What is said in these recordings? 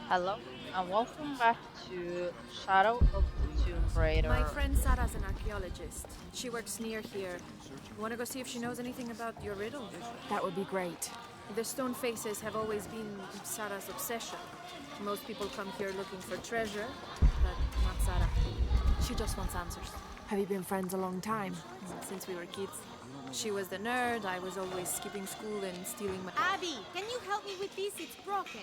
Hello and welcome back to Shadow of the Tomb My Raider. friend Sarah's an archaeologist. She works near here. Want to go see if she knows anything about your riddle? That would be great. The stone faces have always been Sarah's obsession. Most people come here looking for treasure, but not Sarah. She just wants answers. Have you been friends a long time? Since we were kids. She was the nerd, I was always skipping school and stealing my... Abby, can you help me with this? It's broken.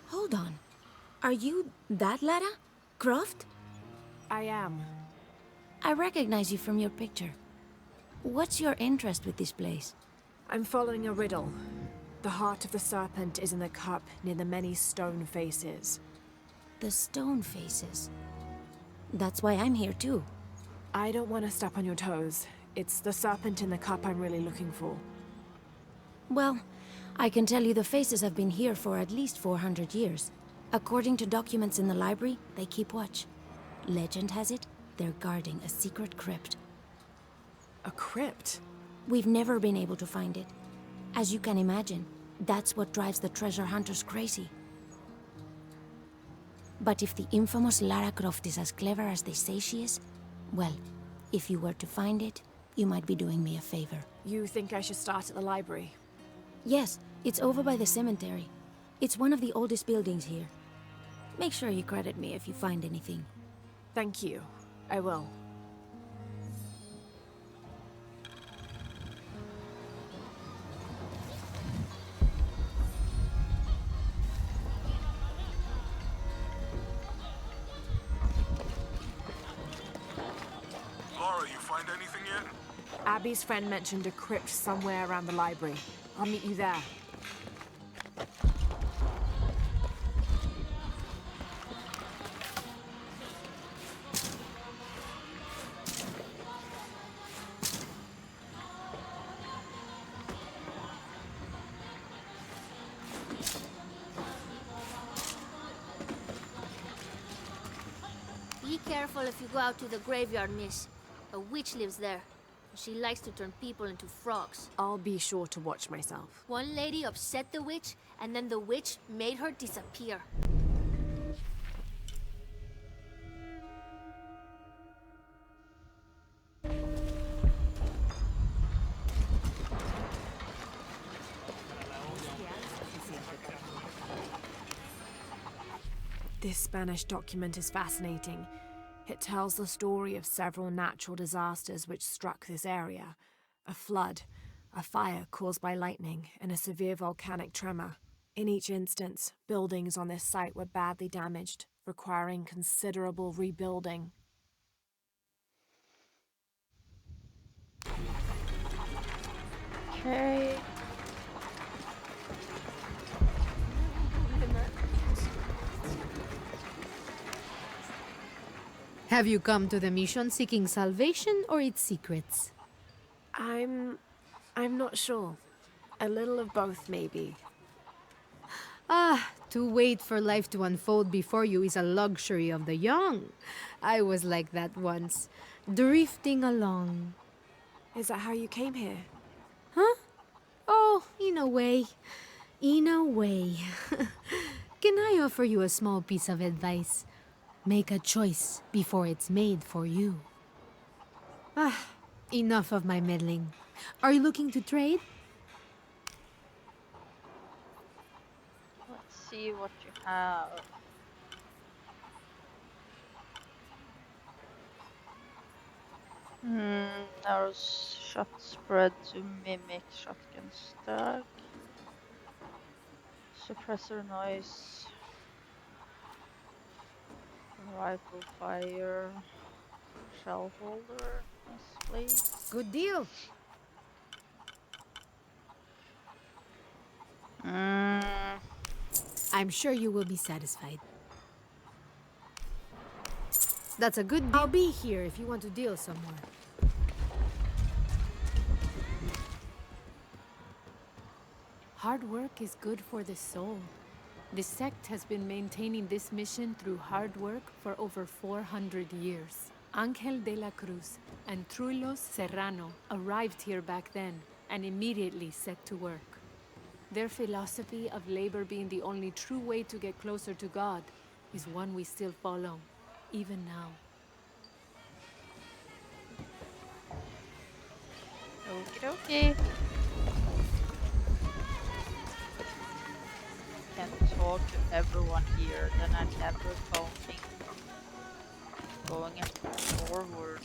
Hold on. Are you that Lara? Croft? I am. I recognize you from your picture. What's your interest with this place? I'm following a riddle. The heart of the serpent is in the cup near the many stone faces. The stone faces. That's why I'm here too. I don't want to step on your toes. It's the serpent in the cup I'm really looking for. Well, I can tell you the faces have been here for at least 400 years. According to documents in the library, they keep watch. Legend has it, they're guarding a secret crypt. A crypt? We've never been able to find it. As you can imagine, that's what drives the treasure hunters crazy. But if the infamous Lara Croft is as clever as they say she is, well, if you were to find it, you might be doing me a favor. You think I should start at the library? Yes, it's over by the cemetery. It's one of the oldest buildings here. Make sure you credit me if you find anything. Thank you. I will. Laura, you find anything yet? Abby's friend mentioned a crypt somewhere around the library. I'll meet you there. Be careful if you go out to the graveyard, miss. A witch lives there. She likes to turn people into frogs. I'll be sure to watch myself. One lady upset the witch, and then the witch made her disappear. This Spanish document is fascinating. It tells the story of several natural disasters which struck this area. A flood, a fire caused by lightning, and a severe volcanic tremor. In each instance, buildings on this site were badly damaged, requiring considerable rebuilding. Okay. Have you come to the mission seeking salvation or its secrets? I'm not sure. A little of both, maybe. Ah, to wait for life to unfold before you is a luxury of the young. I was like that once, drifting along. Is that how you came here? Huh? Oh, in a way. In a way. Can I offer you a small piece of advice? Make a choice before it's made for you. Ah, enough of my meddling. Are you looking to trade? Let's see what you have. Narrow shot spread to mimic shotgun stack. Suppressor noise. Rifle fire. Shell holder. Yes, please. Good deal. Mm, I'm sure you will be satisfied. That's a good deal. I'll be here if you want to deal somewhere. Hard work is good for the soul. The sect has been maintaining this mission through hard work for over 400 years. Angel de la Cruz and Truilos Serrano arrived here back then and immediately set to work. Their philosophy of labor being the only true way to get closer to God is one we still follow, even now. Okie dokie. Can't talk to everyone here, then I never going forward.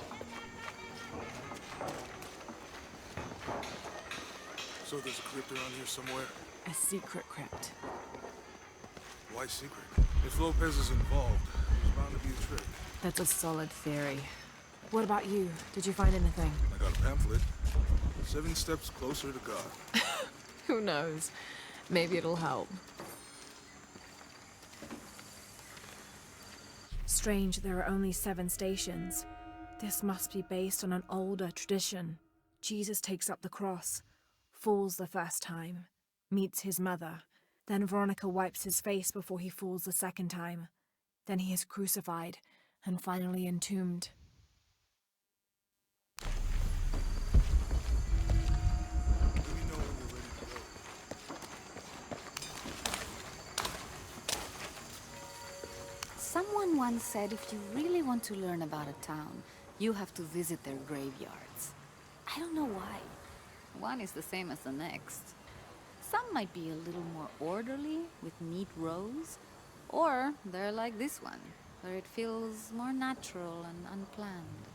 So there's a crypt around here somewhere? A secret crypt. Why secret? If Lopez is involved, there's bound to be a trick. That's a solid theory. What about you? Did you find anything? I got a pamphlet. 7 steps closer to God. Who knows? Maybe it'll help. Strange there are only 7 stations. This must be based on an older tradition. Jesus takes up the cross, falls the first time, meets his mother. Then Veronica wipes his face before he falls the second time. Then he is crucified and finally entombed. Let me know when you're ready to go. Someone once said if you really want to learn about a town, you have to visit their graveyards. I don't know why. One is the same as the next. Some might be a little more orderly, with neat rows, or they're like this one, where it feels more natural and unplanned.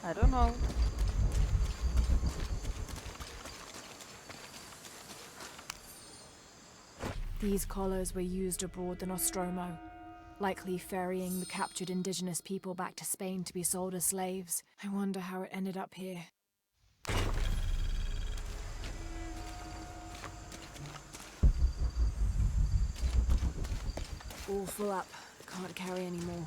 I don't know. These collars were used abroad in Nostromo, likely ferrying the captured indigenous people back to Spain to be sold as slaves. I wonder how it ended up here. All full up. Can't carry any more.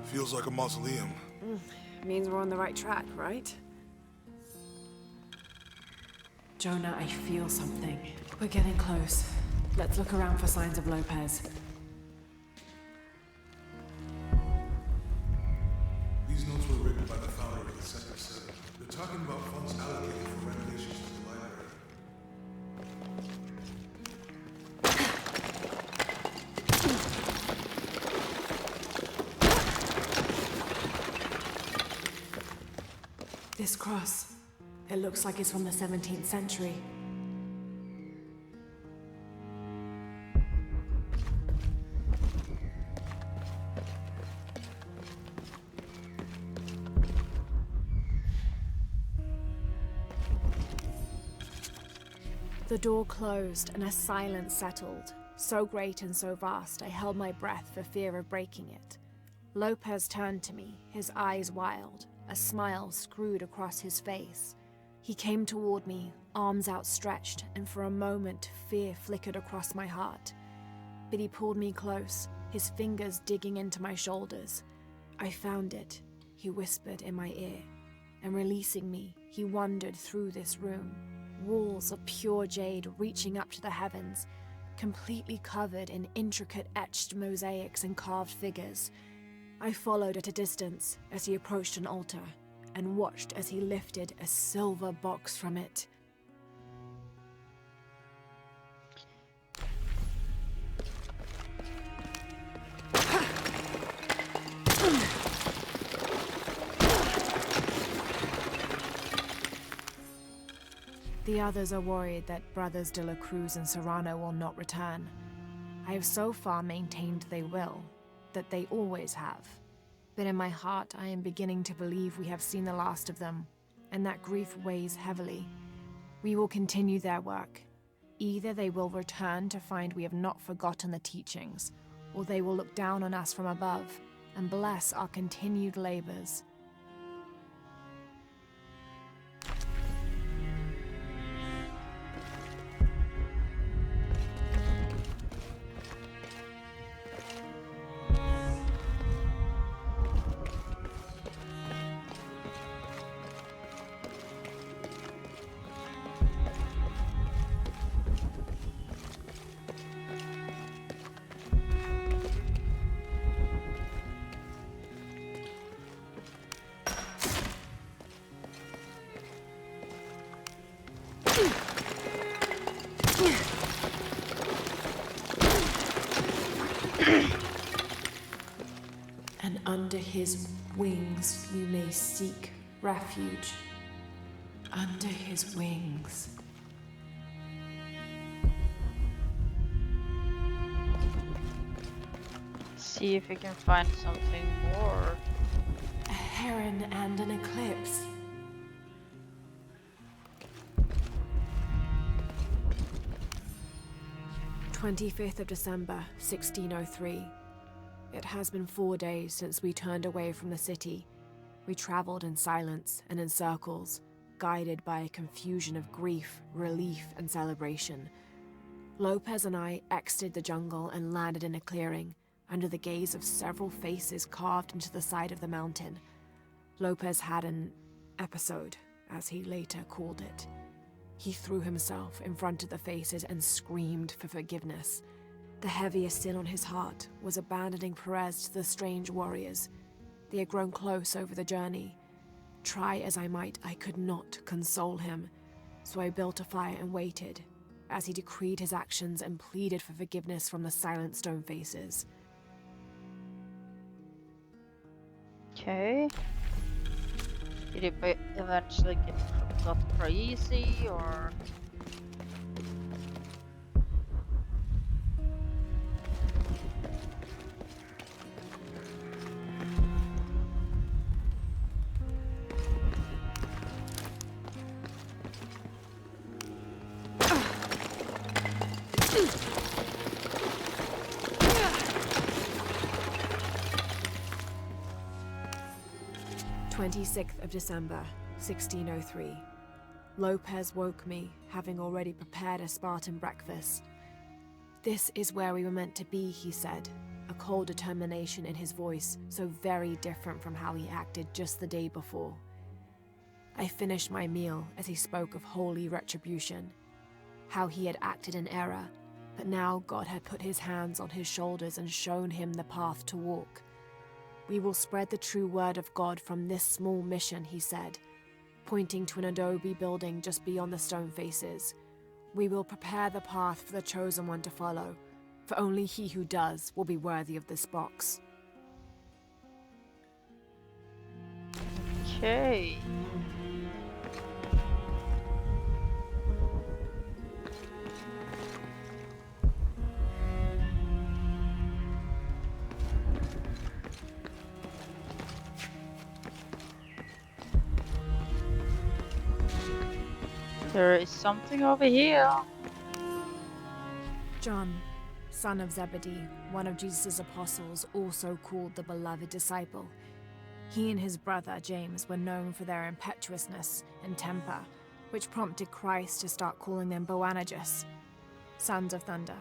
Feels like a mausoleum. Means we're on the right track, right? Jonah, I feel something. We're getting close. Let's look around for signs of Lopez. These notes were written by the founder of the Sector 7. They're talking about funds allocated for renovations to the library. This cross. It looks like it's from the 17th century. The door closed and a silence settled, so great and so vast I held my breath for fear of breaking it. Lopez turned to me, his eyes wild, a smile screwed across his face. He came toward me, arms outstretched, and for a moment fear flickered across my heart. But he pulled me close, his fingers digging into my shoulders. I found it, he whispered in my ear, and releasing me, he wandered through this room. Walls of pure jade reaching up to the heavens, completely covered in intricate etched mosaics and carved figures. I followed at a distance as he approached an altar, and watched as he lifted a silver box from it. The others are worried that Brothers de la Cruz and Serrano will not return. I have so far maintained they will, that they always have. But in my heart, I am beginning to believe we have seen the last of them, and that grief weighs heavily. We will continue their work. Either they will return to find we have not forgotten the teachings, or they will look down on us from above and bless our continued labors. his wings you may seek refuge. Under his wings. See if we can find something more. A heron and an eclipse. "25th of December, 1603. It has been 4 days since we turned away from the city. We traveled in silence and in circles, guided by a confusion of grief, relief, and celebration. Lopez and I exited the jungle and landed in a clearing, under the gaze of several faces carved into the side of the mountain. Lopez had an episode, as he later called it. He threw himself in front of the faces and screamed for forgiveness. The heaviest sin on his heart was abandoning Perez to the strange warriors. They had grown close over the journey. Try as I might, I could not console him, so I built a fire and waited, as he decreed his actions and pleaded for forgiveness from the silent stone faces. Okay. Did he eventually got crazy, or? "26th of December, 1603. Lopez woke me, having already prepared a Spartan breakfast. This is where we were meant to be, he said, a cold determination in his voice, so very different from how he acted just the day before. I finished my meal as he spoke of holy retribution, how he had acted in error, but now God had put his hands on his shoulders and shown him the path to walk. We will spread the true word of God from this small mission, he said, pointing to an adobe building just beyond the stone faces. We will prepare the path for the chosen one to follow, for only he who does will be worthy of this box." Okay. There is something over here. John, son of Zebedee, one of Jesus' apostles, also called the beloved disciple. He and his brother James were known for their impetuousness and temper, which prompted Christ to start calling them Boanerges, sons of thunder.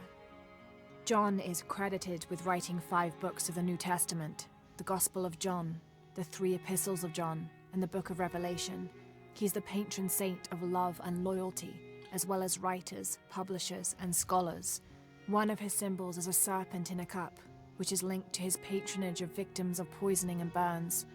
John is credited with writing 5 books of the New Testament, the Gospel of John, the 3 epistles of John, and the Book of Revelation. He's the patron saint of love and loyalty, as well as writers, publishers, and scholars. One of his symbols is a serpent in a cup, which is linked to his patronage of victims of poisoning and burns.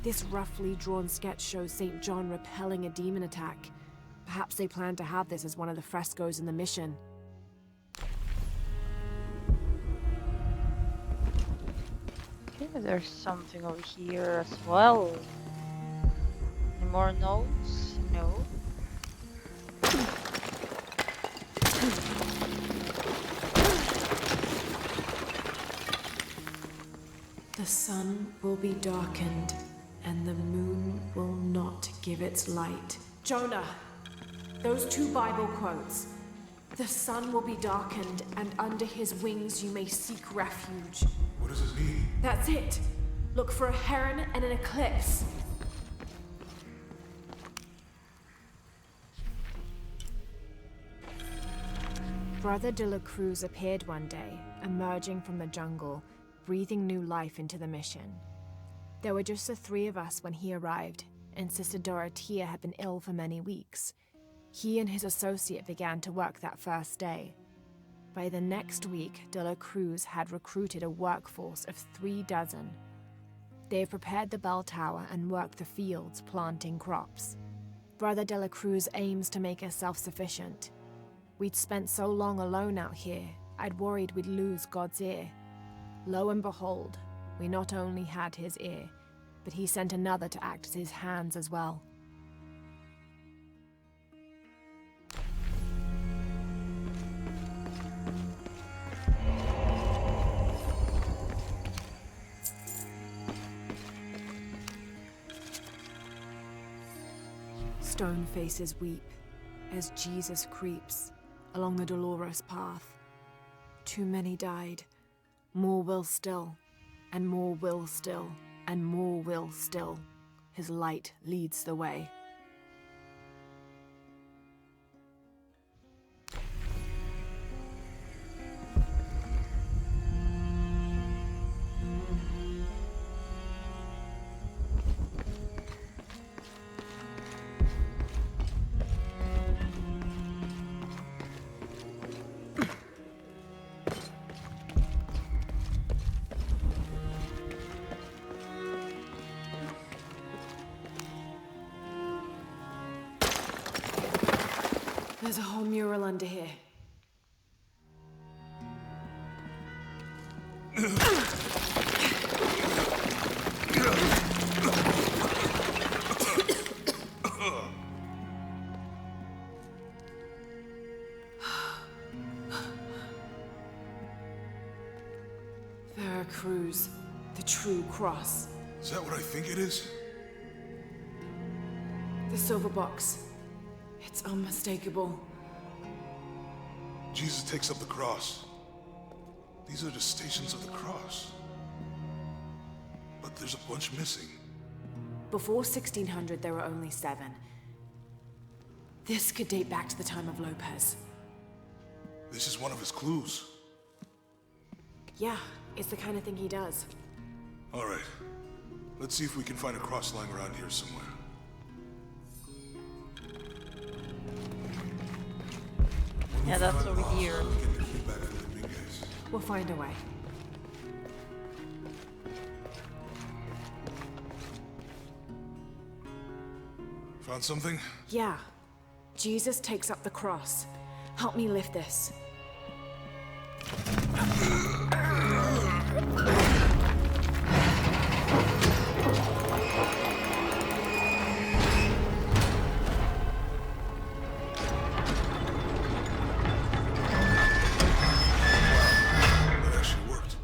This roughly drawn sketch shows St. John repelling a demon attack. Perhaps they plan to have this as one of the frescoes in the mission. Okay, there's something over here as well. Any more notes? No. The sun will be darkened, and the moon will not give its light. Jonah, those 2 Bible quotes. The sun will be darkened, and under his wings you may seek refuge. What does it mean? That's it. Look for a heron and an eclipse. Brother de la Cruz appeared one day, emerging from the jungle, breathing new life into the mission. There were just the 3 of us when he arrived, and Sister Dorothea had been ill for many weeks. He and his associate began to work that first day. By the next week, De la Cruz had recruited a workforce of 36. They have prepared the bell tower and worked the fields, planting crops. Brother De la Cruz aims to make us self-sufficient. We'd spent so long alone out here, I'd worried we'd lose God's ear. Lo and behold, we not only had his ear, but he sent another to act as his hands as well. Stone faces weep as Jesus creeps along the dolorous path. Too many died, more will still, and more will still, and more will still. His light leads the way. There's a whole mural under here. Veracruz, the true cross. Is that what I think it is? The silver box. It's unmistakable. Jesus takes up the cross. These are the stations of the cross. But there's a bunch missing. Before 1600, there were only 7. This could date back to the time of Lopez. This is one of his clues. Yeah, it's the kind of thing he does. All right. Let's see if we can find a cross lying around here somewhere. Yeah, that's over here. Get the key back from the big guys. We'll find a way. Found something? Yeah. Jesus takes up the cross. Help me lift this. That actually worked.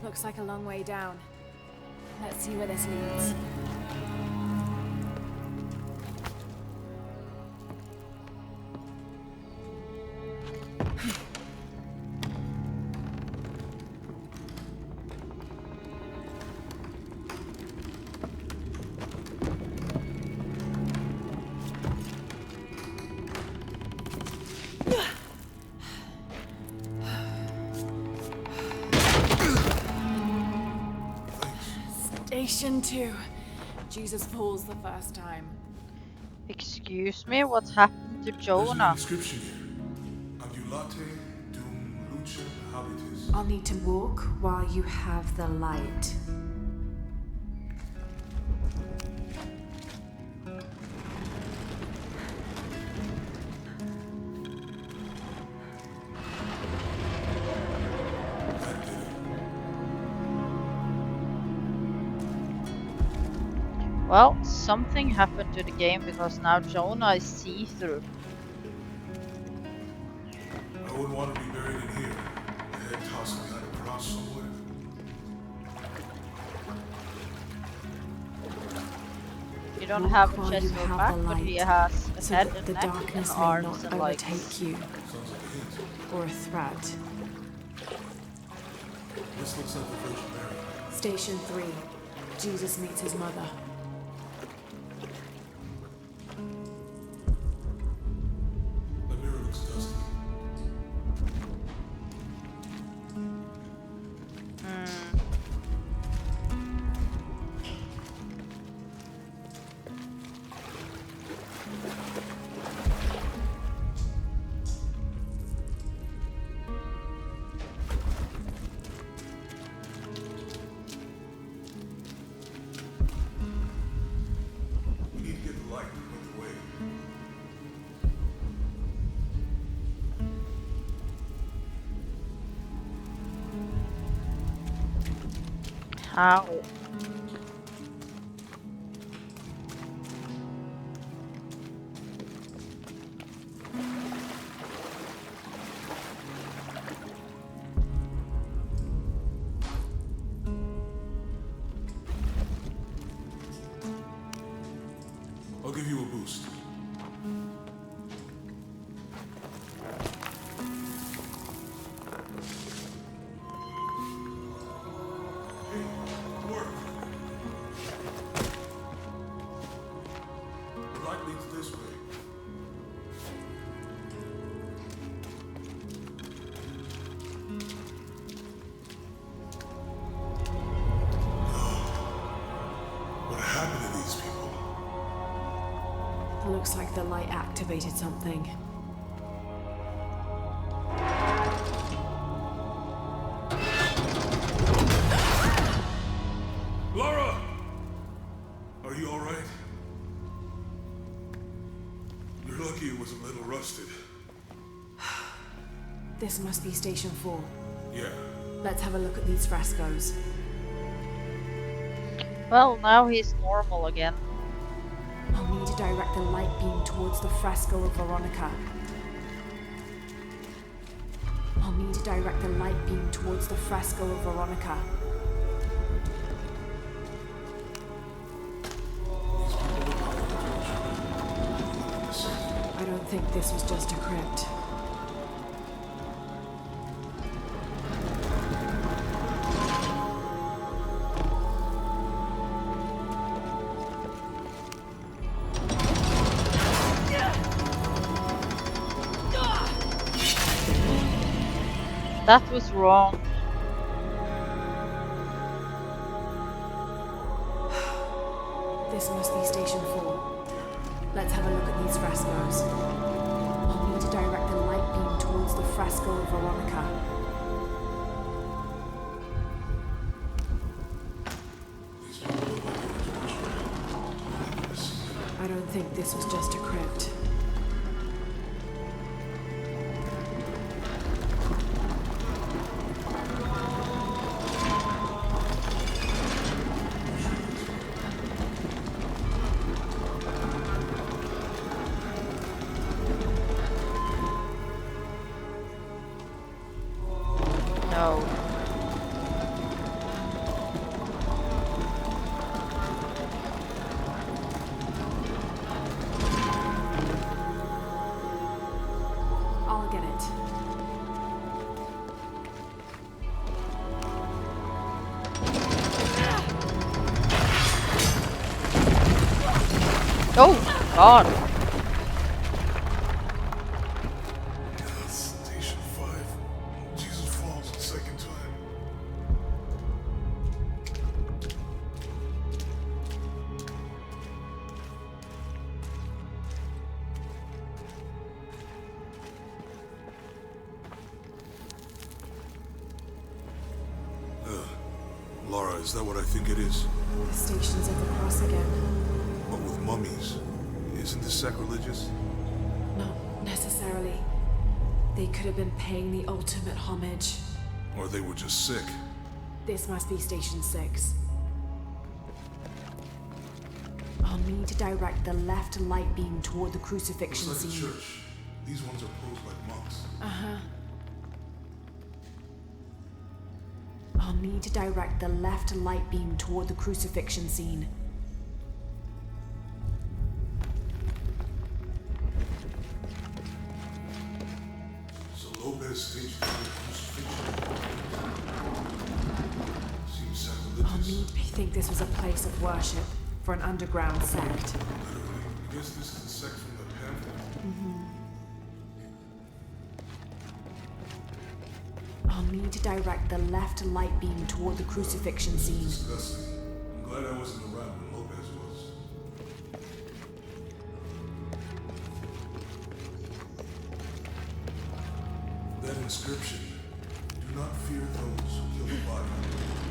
Looks like a long way down. Let's see where this leads. Station 2. Jesus falls the first time. Excuse me, what happened to There's Jonah? an inscription here. Ambulate dum luce habitis. I'll need to walk while you have the light. Well, something happened to the game because now Jonah is see-through. I wouldn't want to be buried in here. A head tossed behind a cross somewhere. You don't have a Walk while chest you or have back, the but he light, has a so head that and the neck and darkness may arms not and legs. overtake you, Sounds like a hint. or a threat. This looks like the Virgin Mary. Station 3. Jesus meets his mother. The mirror looks dusty. We need to get the light and put the way. How? I'll give you a boost. Hey, work. The light leads this way. What happened to these people? Looks like the light activated something. Laura! Are you alright? You're lucky it was a little rusted. This must be Station 4. Yeah. Let's have a look at these frescoes. Well, now he's normal again. I'll need to direct the light beam towards the fresco of Veronica. I'll need to direct the light beam towards the fresco of Veronica. I don't think this was just a crypt. That was wrong. This must be Station 4. Let's have a look at these frescoes. I'll need to direct the light beam towards the fresco of Veronica. I don't think this was just a crypt. No. I'll get it. Oh, God. Station 5. Jesus falls the second time. Laura, is that what I think it is? The stations of the cross again. But with mummies. Isn't this sacrilegious? Not necessarily. They could have been paying the ultimate homage. Or they were just sick? This must be Station 6. I'll need to direct the left light beam toward the crucifixion Looks like a scene. church. These ones are posed like monks. Uh-huh. I'll need to direct the left light beam toward the crucifixion scene. So Lopez staged the crucifixion. Seems sacrilegious. I'll this? I think this was a place of worship for an underground sect. Literally. I guess this is the sect from the pamphlet. I'll need to direct the left light beam toward the crucifixion scene. Disgusting. I'm glad I wasn't around when Lopez was. That inscription. Do not fear those who kill the body,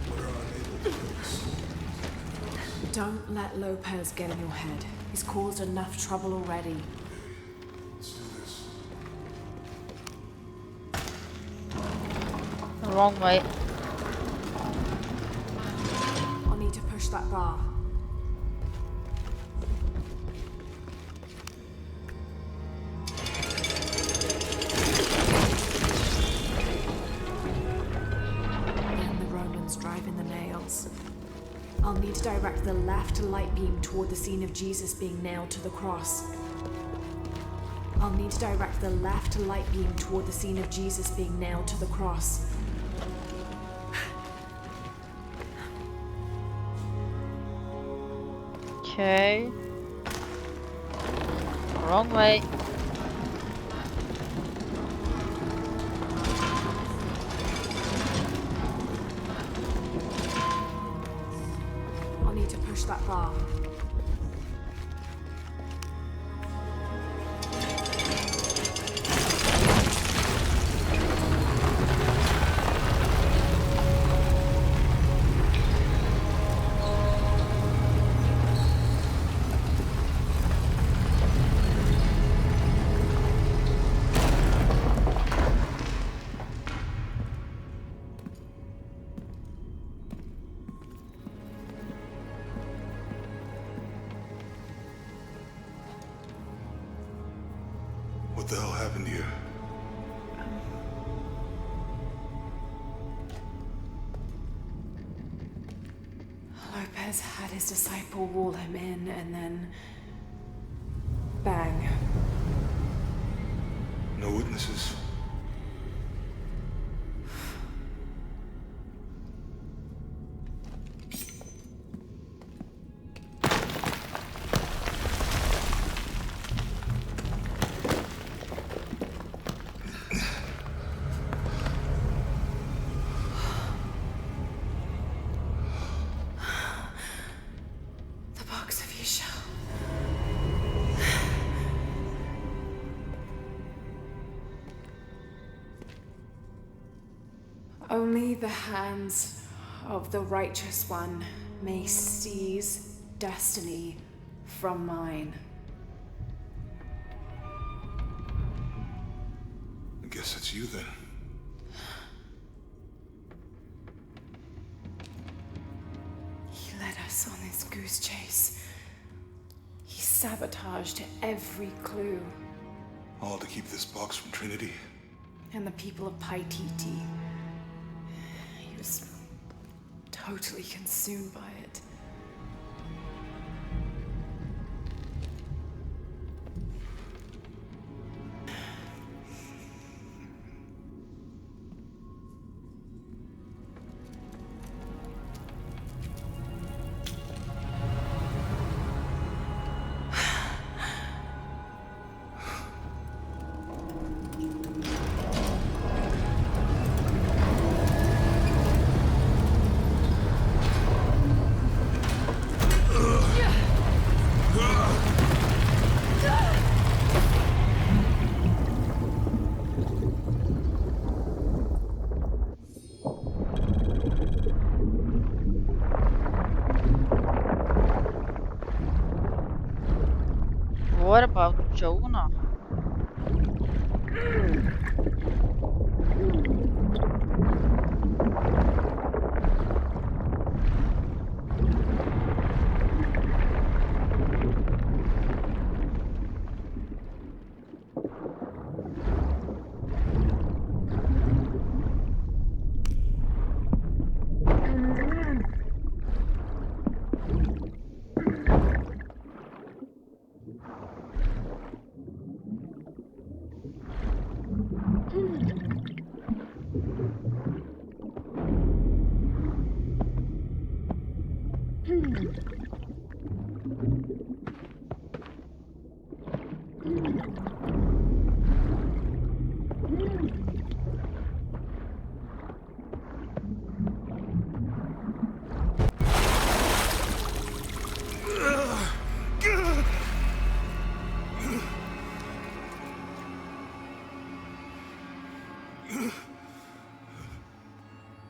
but are unable to kill the soul. Don't let Lopez get in your head. He's caused enough trouble already. Let's do this. Wrong way. I'll need to push that bar. Then the Romans driving the nails. I'll need to direct the left light beam toward the scene of Jesus being nailed to the cross. I'll need to direct the left light beam toward the scene of Jesus being nailed to the cross. Okay. Wrong way. I'll need to push that bar. What the hell happened here? Lopez had his disciple wall him in, and then... bang. No witnesses. The box of Isha. Only the hands of the righteous one may seize destiny from mine. I guess it's you then. He led us on this goose chase. He sabotaged every clue. All to keep this box from Trinity. And the people of Paititi. He was totally consumed by it. What about Jonah?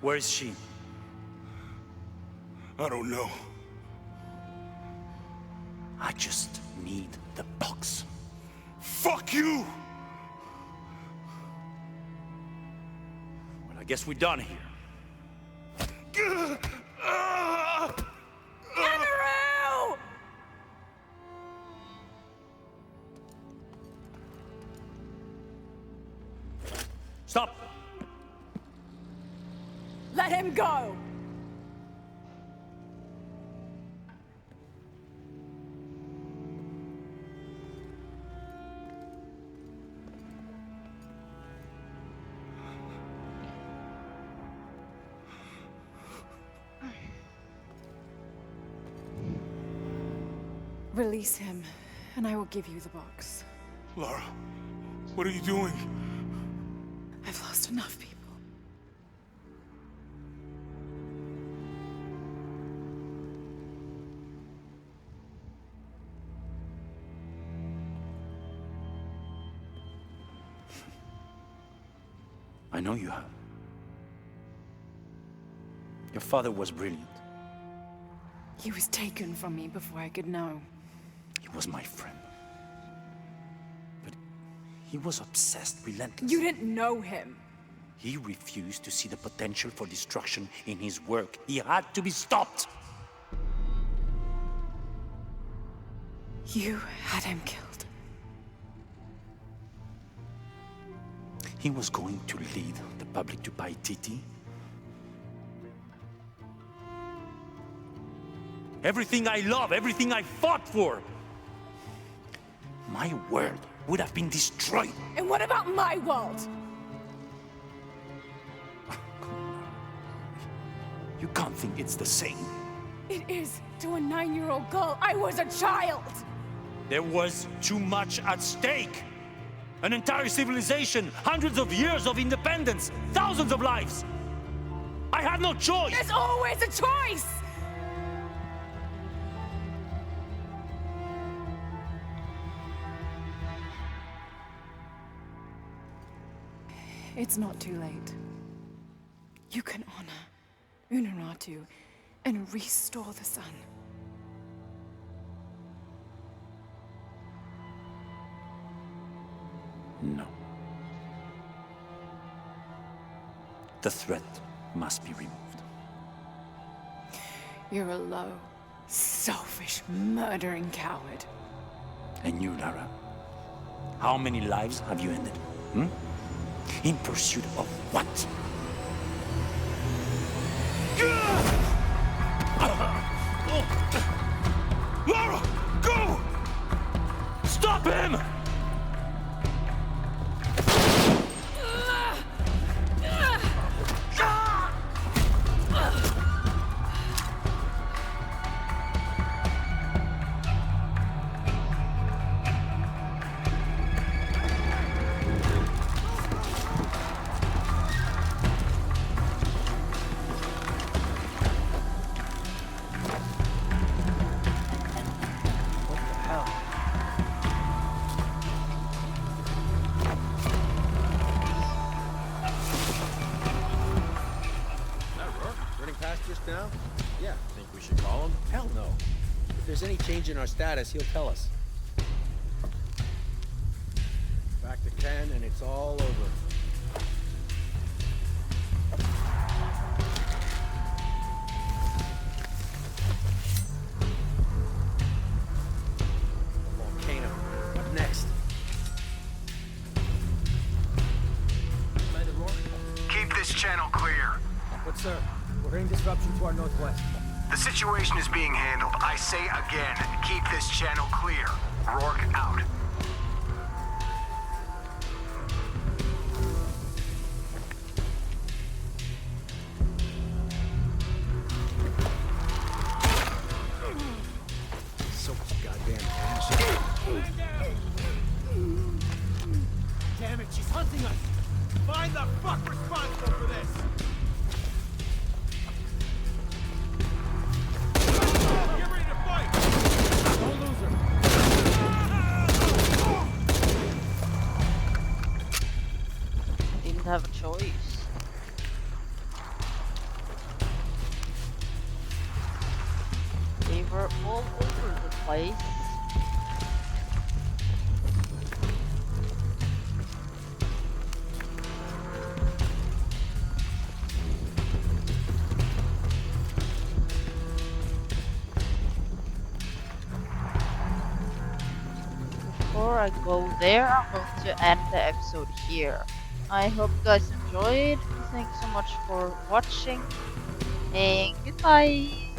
Where is she? I don't know. I just need the box. Fuck you! Well, I guess we're done here. Amaru! Stop! Let him go! Release him, and I will give you the box. Lara, what are you doing? I've lost enough people. I know you have. Your father was brilliant. He was taken from me before I could know. He was my friend. But he was obsessed, relentless. You didn't know him. He refused to see the potential for destruction in his work. He had to be stopped. You had him killed. He was going to lead the public to Paititi. Everything I love, everything I fought for. My world would have been destroyed. And what about my world? You can't think it's the same. It is to a 9-year-old girl. I was a child. There was too much at stake. An entire civilization, hundreds of years of independence, thousands of lives. I had no choice. There's always a choice. It's not too late. You can honor Unuratu and restore the sun. No. The threat must be removed. You're a low, selfish, murdering coward. And you, Lara? How many lives have you ended? Hmm? In pursuit of what? Lara, go! Stop him! Now? Yeah. Think we should call him? Hell no. If there's any change in our status, he'll tell us. Back to 10 and it's all over. Volcano. What next? Commander Rourke? Keep this channel clear. What, sir? We're in disruption to our northwest. The situation is being handled. I say again, keep this channel clear. Rourke out. So much goddamn passion. Damn it, she's hunting us! Find the fuck responsible for this! Get ready to fight! Don't lose her! Didn't have a choice. before I go there, I'm going to end the episode here. I hope you guys enjoyed. Thanks so much for watching, and goodbye.